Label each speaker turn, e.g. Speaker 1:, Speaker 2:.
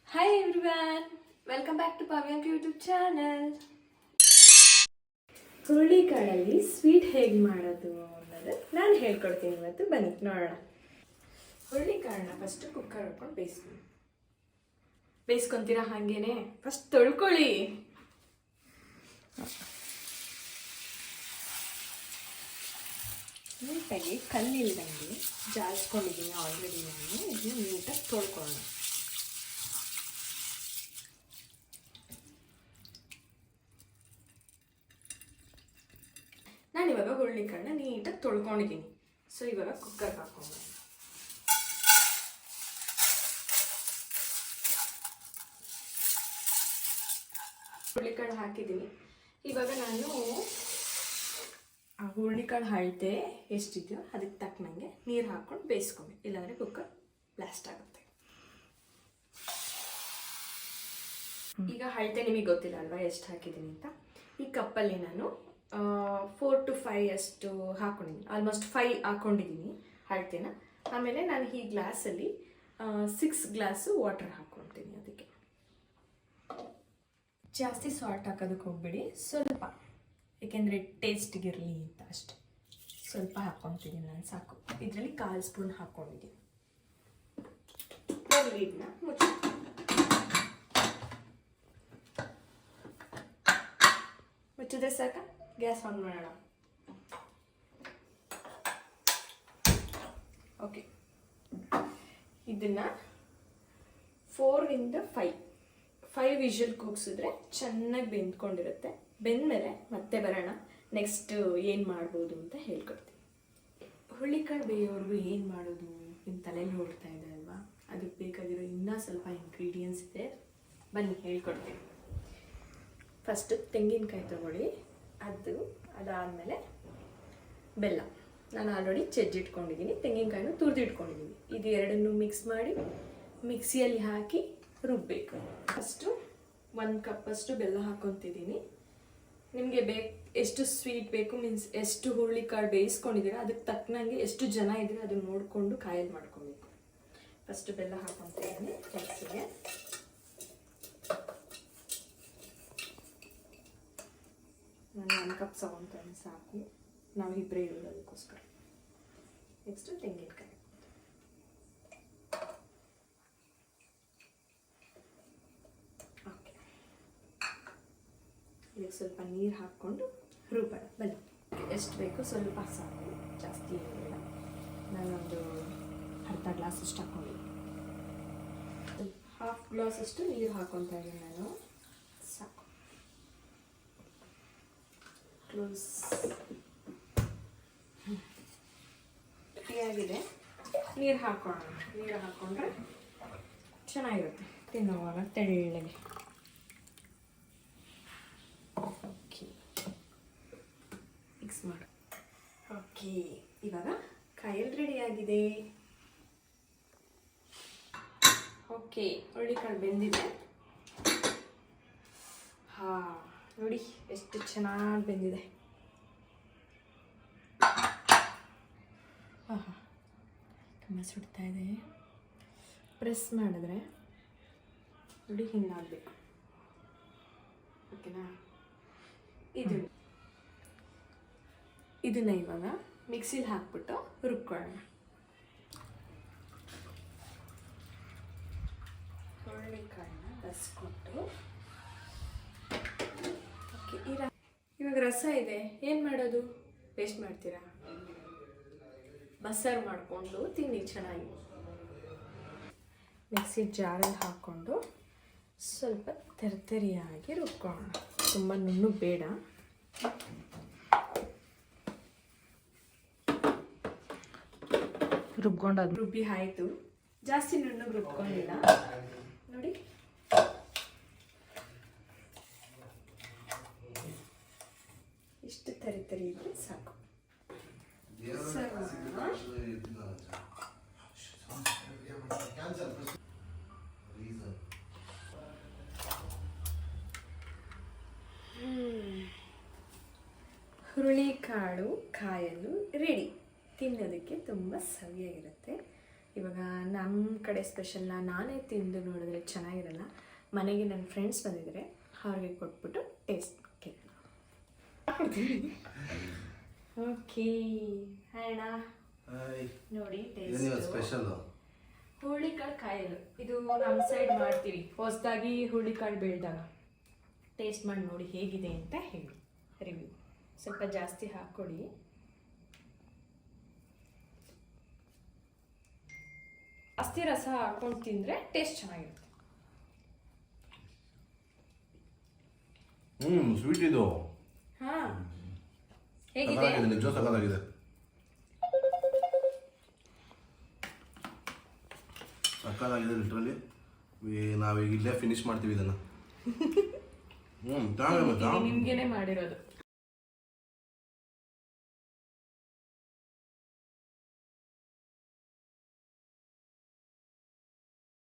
Speaker 1: Hi everyone, welcome back to Pavyank YouTube channel. ಹುರುಳಿಕಾಳಲ್ಲಿ sweet ಹೇಗೆ ಮಾಡೋದು ಅನ್ನೋದು ನಾನು ಹೇಳ್ಕೊಡ್ತೀನಿ ಇವತ್ತು. ಬನ್ನಿ ನೋಡೋಣ. ಹುರುಳಿಕಾಳನ್ನ ಫಸ್ಟ್ ಕುಕ್ಕರ್ ಹಾಕೊಂಡು ಬೇಯಿಸ್ಕೊಂತೀರಾ ಹಾಗೇನೆ. ಫಸ್ಟ್ ತೊಳ್ಕೊಳ್ಳಿ. ನೀಟಾಗಿ ಕಲ್ಲಿಲ್ದಂಗೆ ಜಾರಿಸ್ಕೊಂಡಿದ್ದೀನಿ ಆಲ್ರೆಡಿ. ನಾನು ಇದನ್ನ ನೀಟಾಗಿ ತೊಳ್ಕೊಳ್ಳೋಣ. ನಾನಿವಾಗ ಹುರುಳಿಕಾಳನ್ನ ನೀಟಾಗಿ ತೊಳ್ಕೊಂಡಿದ್ದೀನಿ. ಸೊ ಇವಾಗ ಕುಕ್ಕರ್ಗೆ ಹಾಕೊಂಡು ಹುರುಳಿಕಾಳು ಹಾಕಿದ್ದೀನಿ. ಇವಾಗ ನಾನು ಆ ಹುರುಳಿಕಾಳು ಅಳತೆ ಎಷ್ಟಿದೆಯೋ ಅದಕ್ಕೆ ತಕ್ಕನಂಗೆ ನೀರು ಹಾಕ್ಕೊಂಡು ಬೇಯಿಸ್ಕೊಂಡು, ಇಲ್ಲಾಂದರೆ ಕುಕ್ಕರ್ ಬ್ಲಾಸ್ಟ್ ಆಗುತ್ತೆ. ಈಗ ಅಳತೆ ನಿಮಗೆ ಗೊತ್ತಿಲ್ಲ ಅಲ್ವಾ ಎಷ್ಟು ಹಾಕಿದ್ದೀನಿ ಅಂತ. ಈ ಕಪ್ಪಲ್ಲಿ ನಾನು 4 to 5 ಅಷ್ಟು ಹಾಕೊಂಡಿದ್ದೀನಿ. ಆಲ್ಮೋಸ್ಟ್ 5 ಹಾಕೊಂಡಿದ್ದೀನಿ ಅಳತೆನ. ಆಮೇಲೆ ನಾನು ಈ ಗ್ಲಾಸಲ್ಲಿ 6 ಗ್ಲಾಸು ವಾಟರ್ ಹಾಕ್ಕೊಳ್ತೀನಿ. ಅದಕ್ಕೆ ಜಾಸ್ತಿ ಸಾಲ್ಟ್ ಹಾಕೋದಕ್ಕೆ ಹೋಗ್ಬೇಡಿ, ಸ್ವಲ್ಪ, ಏಕೆಂದರೆ ಟೇಸ್ಟಿಗಿರಲಿ ಅಂತ ಅಷ್ಟೆ. ಸ್ವಲ್ಪ ಹಾಕ್ಕೊತಿದ್ದೀನಿ ನಾನು, ಸಾಕು. ಇದರಲ್ಲಿ 1/4 ಸ್ಪೂನ್ ಹಾಕ್ಕೊಂಡಿದ್ದೀನಿ. ಇದನ್ನ ಮುಚ್ಚಿದ್ರೆ ಸಾಕ. ಗ್ಯಾಸ್ ಆನ್ ಮಾಡೋಣ. ಓಕೆ, ಇದನ್ನ 4 ಇಂದ 5 ವಿಷಲ್ ಕೂಗಿಸಿದ್ರೆ ಚೆನ್ನಾಗಿ ಬೆಂದ್ಕೊಂಡಿರುತ್ತೆ. ಬೆಂದಮೇಲೆ ಮತ್ತೆ ಬರೋಣ, ನೆಕ್ಸ್ಟ್ ಏನು ಮಾಡ್ಬೋದು ಅಂತ ಹೇಳ್ಕೊಡ್ತೀನಿ. ಹುರುಳಿಕಾಳು ಬೇಯೋವರೆಗೂ ಏನು ಮಾಡೋದು ನಿಮ್ಮ ತಲೆಯಲ್ಲಿ ಓಡ್ತಾ ಇದೆ ಅಲ್ವಾ? ಅದಕ್ಕೆ ಬೇಕಾಗಿರೋ ಇನ್ನೂ ಸ್ವಲ್ಪ ಇಂಗ್ರೀಡಿಯೆಂಟ್ಸ್ ಇದೆ, ಬನ್ನಿ ಹೇಳ್ಕೊಡ್ತೀನಿ. ಫಸ್ಟು ತೆಂಗಿನಕಾಯಿ ತೊಗೊಳ್ಳಿ. ಅದಾದಮೇಲೆ ಬೆಲ್ಲ. ನಾನು ಆಲ್ರೆಡಿ ಜಜ್ಜಿಟ್ಕೊಂಡಿದ್ದೀನಿ. ತೆಂಗಿನಕಾಯಿನೂ ತುರಿದಿಟ್ಕೊಂಡಿದ್ದೀನಿ. ಇದು ಎರಡನ್ನೂ ಮಿಕ್ಸ್ ಮಾಡಿ ಮಿಕ್ಸಿಯಲ್ಲಿ ಹಾಕಿ ರುಬ್ಬಬೇಕು. ಫಸ್ಟು 1 ಕಪ್ಪಷ್ಟು ಬೆಲ್ಲ ಹಾಕ್ಕೊತಿದ್ದೀನಿ. ನಿಮಗೆ ಎಷ್ಟು ಸ್ವೀಟ್ ಬೇಕು, ಮೀನ್ಸ್ ಎಷ್ಟು ಹುರುಳಿಕಾಳು ಬೇಯಿಸ್ಕೊಂಡಿದ್ದೀರಾ ಅದಕ್ಕೆ ತಕ್ಕನಂಗೆ, ಎಷ್ಟು ಜನ ಇದ್ದರೆ ಅದನ್ನು ನೋಡಿಕೊಂಡು ಕಾಯಲ್ಲಿ ಮಾಡ್ಕೊಬೇಕು. ಫಸ್ಟು ಬೆಲ್ಲ ಹಾಕ್ಕೊತಿದ್ದೀನಿ ಮಿಕ್ಸಿಗೆ. ನಾನು 1 ಕಪ್ ತಗೊತಾನೆ, ಸಾಕು. ನಾವು ಇಬ್ಬರೇ ಇರೋದು, ಅದಕ್ಕೋಸ್ಕರ. ನೆಕ್ಸ್ಟು ತೆಂಗಿನಕಾಯಿ. ಓಕೆ, ಇದಕ್ಕೆ ಸ್ವಲ್ಪ ನೀರು ಹಾಕ್ಕೊಂಡು ರುಬ್ಬೋಣ ಬನ್ನಿ. ಎಷ್ಟು ಬೇಕು ಸ್ವಲ್ಪ ಸಾಕು, ಜಾಸ್ತಿ ಏನಿಲ್ಲ. ನಾನೊಂದು ಅರ್ಧ ಗ್ಲಾಸಷ್ಟು ಹಾಕ್ಕೊಂಡಿದ್ದೀನಿ. 1/2 ಗ್ಲಾಸಷ್ಟು ನೀರು ಹಾಕ್ಕೊತಾ ಇದ್ದೀನಿ ನಾನು, ಸಾಕು. ಆಗಿದೆ. ನೀರು ಹಾಕೋಣ. ನೀರು ಹಾಕ್ಕೊಂಡ್ರೆ ಚೆನ್ನಾಗಿರುತ್ತೆ ತಿನ್ನೋವಾಗ ತೆಳ್ಳಗೆ. ಓಕೆ, ಮಿಕ್ಸ್ ಮಾಡು. ಓಕೆ, ಇವಾಗ ಕಾಯಲ್ಲಿ ರೆಡಿಯಾಗಿದೆ. ಓಕೆ, ಹುರುಳಿಕಾಳು ಬೆಂದಿದೆ. ನೋಡಿ ಎಷ್ಟು ಚೆನ್ನಾಗಿ ಬೆಂದಿದೆ. ತುಂಬ ಸುಡ್ತಾ ಇದೆ. ಪ್ರೆಸ್ ಮಾಡಿದ್ರೆ ನೋಡಿ ಹಿಂಗಾಗಬೇಕು. ಓಕೆನಾ? ಇದನ್ನ ಇವಾಗ ಮಿಕ್ಸಿಲಿ ಹಾಕ್ಬಿಟ್ಟು ರುಬ್ಕೊಳ್ಳೋಣ. ಹುರುಳಿಕಾಳನ್ನ ಬಸ್ಕೊಟ್ಟು. ಓಕೆ, ಇವಾಗ ರಸ ಇದೆ, ಏನು ಮಾಡೋದು? ವೇಸ್ಟ್ ಮಾಡ್ತೀರಾ? ಬಸ್ಸಾರು ಮಾಡಿಕೊಂಡು ತಿನ್ನಿ ಚೆನ್ನಾಗಿ. ಮಿಕ್ಸಿ ಜಾರಲ್ಲಿ ಹಾಕ್ಕೊಂಡು ಸ್ವಲ್ಪ ತೆರಿಯಾಗಿ ರುಬ್ಕೊಳ್ಳೋಣ. ತುಂಬ ನುಣ್ಣು ಬೇಡ. ರುಬ್ಬಿ ಆಯಿತು. ಜಾಸ್ತಿ ನುಣ್ಣಗೆ ರುಬ್ಕೊಂಡಿಲ್ಲ ನೋಡಿ. ಇಷ್ಟು ತರಿ ಇದ್ರೆ ಸಾಕು. ಹುರುಳಿಕಾಳು ಕಾಯಲು ರೆಡಿ. ತಿನ್ನೋದಕ್ಕೆ ತುಂಬ ಸವಿಯಾಗಿರುತ್ತೆ. ಇವಾಗ ನಮ್ಮ ಕಡೆ ಸ್ಪೆಷಲ್ನ ನಾನೇ ತಿಂದು ನೋಡಿದ್ರೆ ಚೆನ್ನಾಗಿರಲ್ಲ. ಮನೆಗೆ ನನ್ನ ಫ್ರೆಂಡ್ಸ್ ಬಂದಿದ್ದಾರೆ, ಅವ್ರಿಗೆ ಕೊಟ್ಬಿಟ್ಟು ಟೇಸ್ಟ್ ಓಕೆ. ಅಣ್ಣ ನೋಡಿ ಟೇಸ್ಟ್
Speaker 2: ಸ್ಪೆಷಲ್
Speaker 1: ಹುರುಳಿಕಾಳು ಕಾಯಲು. ಇದು ನಮ್ಮ ಸೈಡ್ ಮಾಡ್ತೀವಿ, ಹೊಸದಾಗಿ ಹುರುಳಿಕಾಳು ಬೆಳೆದಾಗ. ಟೇಸ್ಟ್ ಮಾಡಿ ನೋಡಿ ಹೇಗಿದೆ ಅಂತ ಹೇಳಿ ರಿವ್ಯೂ. ಸ್ವಲ್ಪ ಜಾಸ್ತಿ ಹಾಕ್ಕೊಡಿ. ಜಾಸ್ತಿ ರಸ ಹಾಕೊಂಡು ತಿಂದರೆ ಟೇಸ್ಟ್ ಚೆನ್ನಾಗಿರುತ್ತೆ.
Speaker 2: ಸ್ವೀಟ್ ಇದು.
Speaker 1: ಹಾಂ ಹೇಗಿದೆ?
Speaker 2: ನಿಜ ಸಕ್ಕತ್ತಾಗಿದೆ. ಸಕ್ಕತ್ತಾಗಿದೆ ಲಿಟ್ರಲಿ. ನಾವೀಗ ಇಲ್ಲೇ ಫಿನಿಶ್ ಮಾಡ್ತೀವಿ ಇದನ್ನು.
Speaker 1: ನಿಮ್ಗೇನೆ ಮಾಡಿರೋದು.